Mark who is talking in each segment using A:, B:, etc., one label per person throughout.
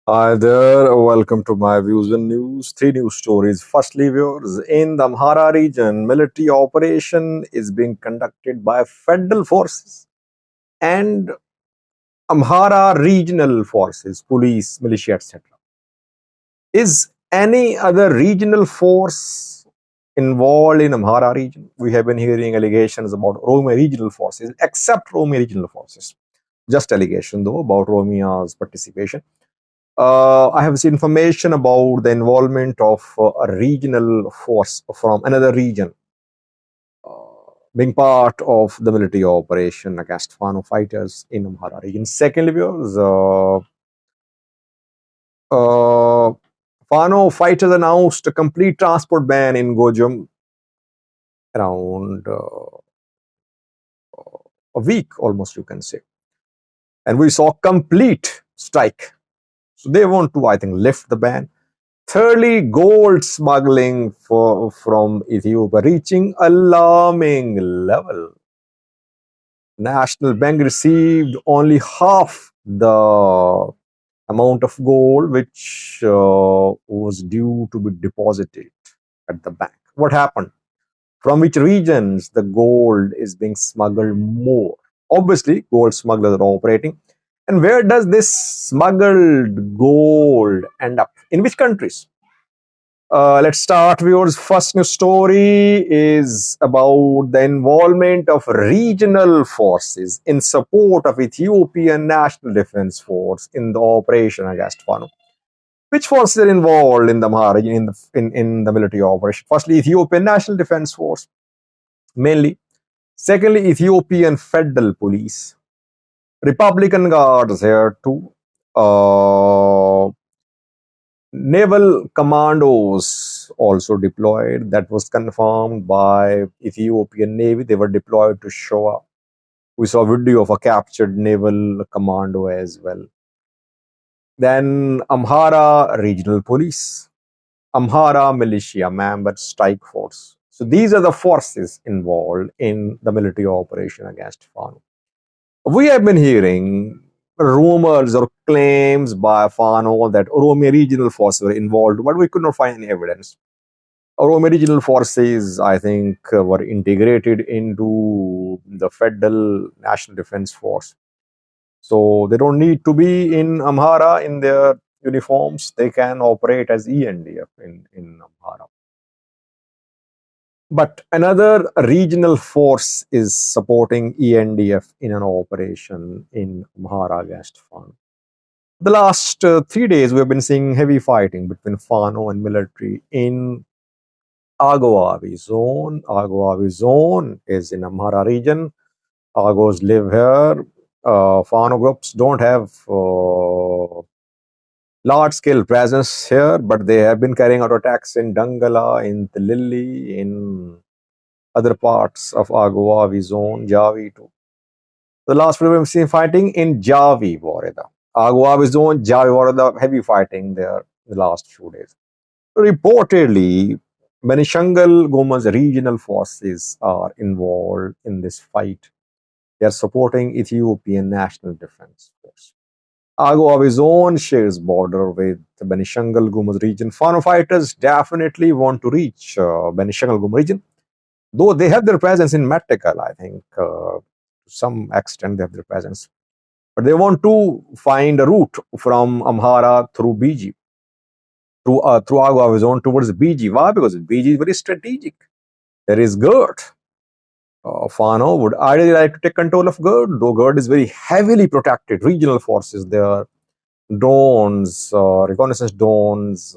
A: Hi there, welcome to my views and news. Three news stories. Firstly, viewers, in the Amhara region, military operation is being conducted by federal forces and Amhara regional forces, police, militia, etc. Is any other regional force involved in Amhara region? We have been hearing allegations about Rome regional forces, except Rome regional forces. Just allegation though about Romia's participation. I have seen information about the involvement of a regional force from another region being part of the military operation against Fano fighters in Amhara region. Secondly, viewers, uh, Fano fighters announced a complete transport ban in Gojam around a week, almost you can say. And we saw complete strike. So they want to, I think, lift the ban. Thirdly, gold smuggling from Ethiopia reaching alarming level. National Bank received only half the amount of gold which was due to be deposited at the bank. What happened? From which regions the gold is being smuggled more? Obviously, gold smugglers are operating. And where does this smuggled gold end up? In which countries? Let's start. Viewers, first news story is about the involvement of regional forces in support of Ethiopian National Defense Force in the operation against Fano. Which forces are involved in the Amhara in the military operation? Firstly, Ethiopian National Defense Force, mainly. Secondly, Ethiopian Federal Police. Republican Guards here too. Naval commandos also deployed. That was confirmed by Ethiopian Navy. They were deployed to show up. We saw a video of a captured naval commando as well. Then Amhara Regional Police, Amhara Militia Member Strike Force. So these are the forces involved in the military operation against Fano. We have been hearing rumors or claims by Fano that Oromia regional forces were involved, but we could not find any evidence. Oromia regional forces, I think, were integrated into the Federal National Defense Force. So they don't need to be in Amhara in their uniforms. They can operate as ENDF in Amhara. But another regional force is supporting ENDF in an operation in Amhara against Fano. The last 3 days, we have been seeing heavy fighting between Fano and military in Agoavi zone. Agoavi zone is in Amhara region. Agos live here. Fano groups don't have large scale presence here, but they have been carrying out attacks in Dangala, in Tilili, in other parts of Agoavi zone, Javi too. The last video we've seen fighting in Javi Wareda. Agoavi zone, Javi Wareda, heavy fighting there the last few days. Reportedly, Benishangal Goma's regional forces are involved in this fight. They are supporting Ethiopian National Defense Force. Ago zone shares border with the Benishangal Gumuz region. Fano fighters definitely want to reach Benishangal Gumuz region, though they have their presence in Metekal, I think, to some extent they have their presence. But they want to find a route from Amhara through BG, through Ago zone towards BG. Why? Because BG is very strategic. There is GERD. Fano would ideally like to take control of GERD, though GERD is very heavily protected. Regional forces there, drones, reconnaissance drones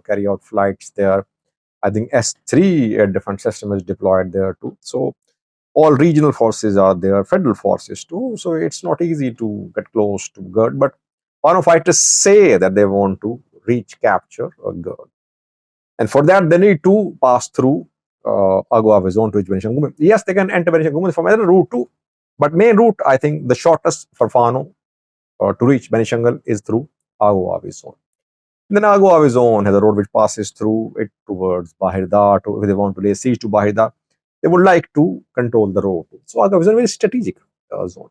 A: carry out flights there. I think S3 air defense system is deployed there too. So all regional forces are there, federal forces too. So it's not easy to get close to GERD, but Fano fighters say that they want to reach, capture GERD. And for that, they need to pass through Agua zone to reach Benishangul. Yes, they can enter Benishangul from another route too. But main route, I think, the shortest for Fano to reach Benishangul is through Agua zone. Then Agua zone has a road which passes through it towards Bahirda. If they want to lay siege to Bahirda, they would like to control the road. So Agua zone is a very strategic zone.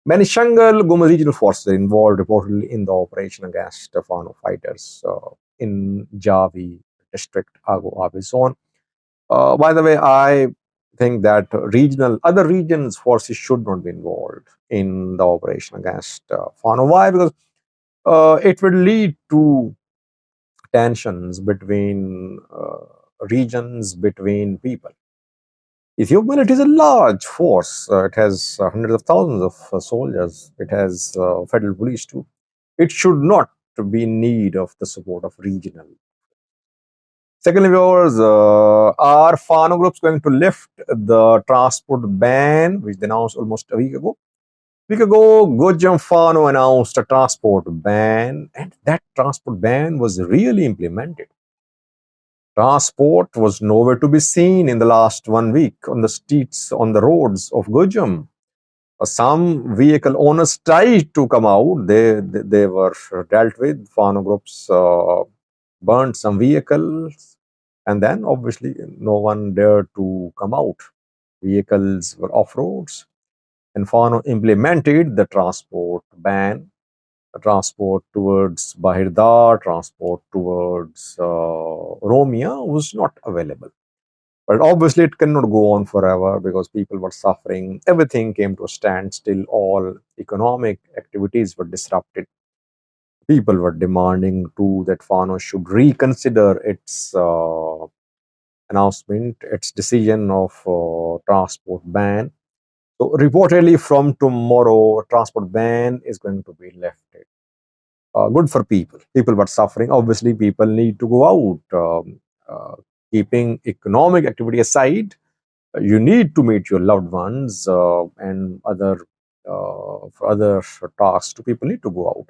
A: Benishangal Gumuz regional forces are involved reportedly in the operation against the Fano fighters in Javi district, Ago Abi zone. By the way, I think that other regions forces should not be involved in the operation against Fano. Why? Because it will lead to tensions between regions, between people. Ethiopia military is a large force. It has hundreds of thousands of soldiers. It has federal police too. It should not be in need of the support of regional. Secondly, viewers, are Fano groups going to lift the transport ban, which they announced almost a week ago? Week ago, Gojam Fano announced a transport ban, and that transport ban was really implemented. Transport was nowhere to be seen in the last 1 week on the streets, on the roads of Gujam. Some vehicle owners tried to come out. They were dealt with. Fano groups burned some vehicles, and then obviously no one dared to come out. Vehicles were off roads, and Fano implemented the transport ban. Transport towards Bahirdar, transport towards Romia was not available. But obviously, it cannot go on forever because people were suffering. Everything came to a standstill. All economic activities were disrupted. People were demanding too that Fano should reconsider its announcement, its decision of transport ban. So, reportedly, from tomorrow, transport ban is going to be lifted. Good for people. People were suffering. Obviously, people need to go out. Keeping economic activity aside, you need to meet your loved ones and for other tasks. People need to go out.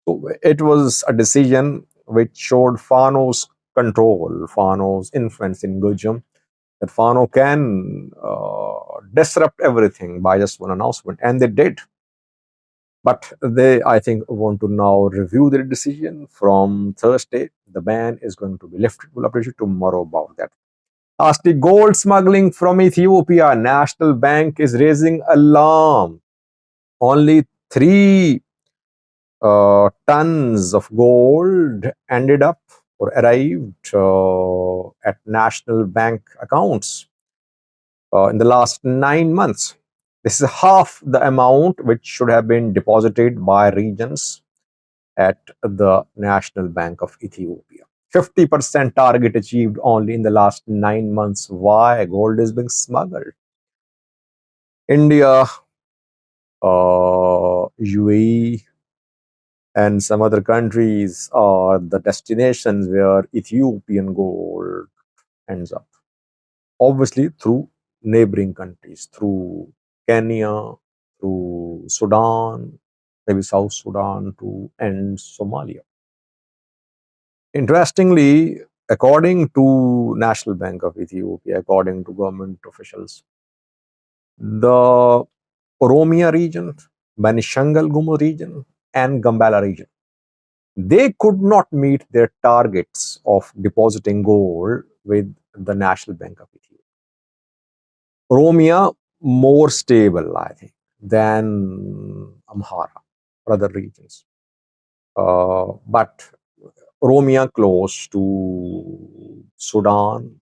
A: So it was a decision which showed Fano's control, Fano's influence in Gujam, that Fano can disrupt everything by just one announcement, and they did. But they, I think, want to now review their decision from Thursday. The ban is going to be lifted. We'll update you tomorrow about that. Lastly, gold smuggling from Ethiopia. National Bank is raising alarm. Only 3 tons of gold ended up or arrived at National Bank accounts in the last 9 months. This is half the amount which should have been deposited by regions at the National Bank of Ethiopia. 50% target achieved only in the last 9 months. Why? Gold is being smuggled. India, UAE, and some other countries are the destinations where Ethiopian gold ends up. Obviously, through neighboring countries, through Kenya, through Sudan, maybe South Sudan, to and Somalia. Interestingly, according to National Bank of Ethiopia, according to government officials, the Oromia region, Benishangal Gumu region, and Gambela region, they could not meet their targets of depositing gold with the National Bank of Ethiopia. Oromia more stable, I think, than Amhara or other regions. But Oromia close to Sudan.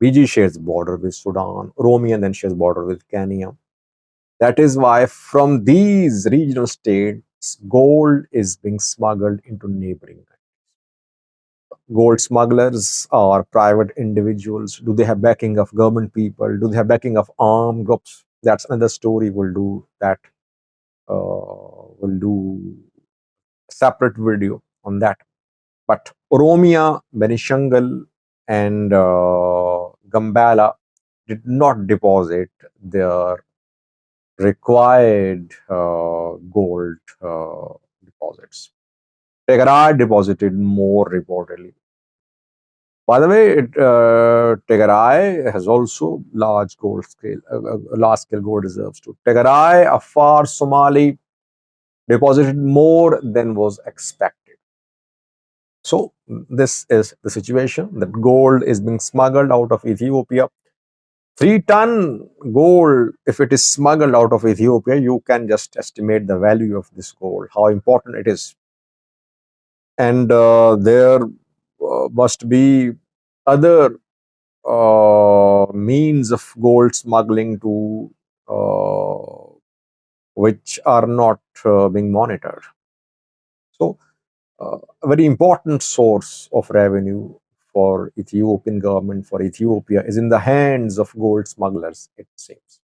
A: BG shares border with Sudan. Oromia then shares border with Kenya. That is why from these regional states, gold is being smuggled into neighboring countries. Gold smugglers are private individuals. Do they have backing of government people? Do they have backing of armed groups? That's another story. We'll do that. We'll do a separate video on that. But Oromia, Benishangal, and Gambala did not deposit their required gold deposits. Tegarai deposited more reportedly. By the way, Tegarai has also large scale gold reserves too. Tegarai, Afar, Somali deposited more than was expected. So this is the situation that gold is being smuggled out of Ethiopia 3-ton gold, if it is smuggled out of Ethiopia, you can just estimate the value of this gold, how important it is. And there must be other means of gold smuggling to which are not being monitored. So, a very important source of revenue for Ethiopian government, for Ethiopia, is in the hands of gold smugglers, it seems.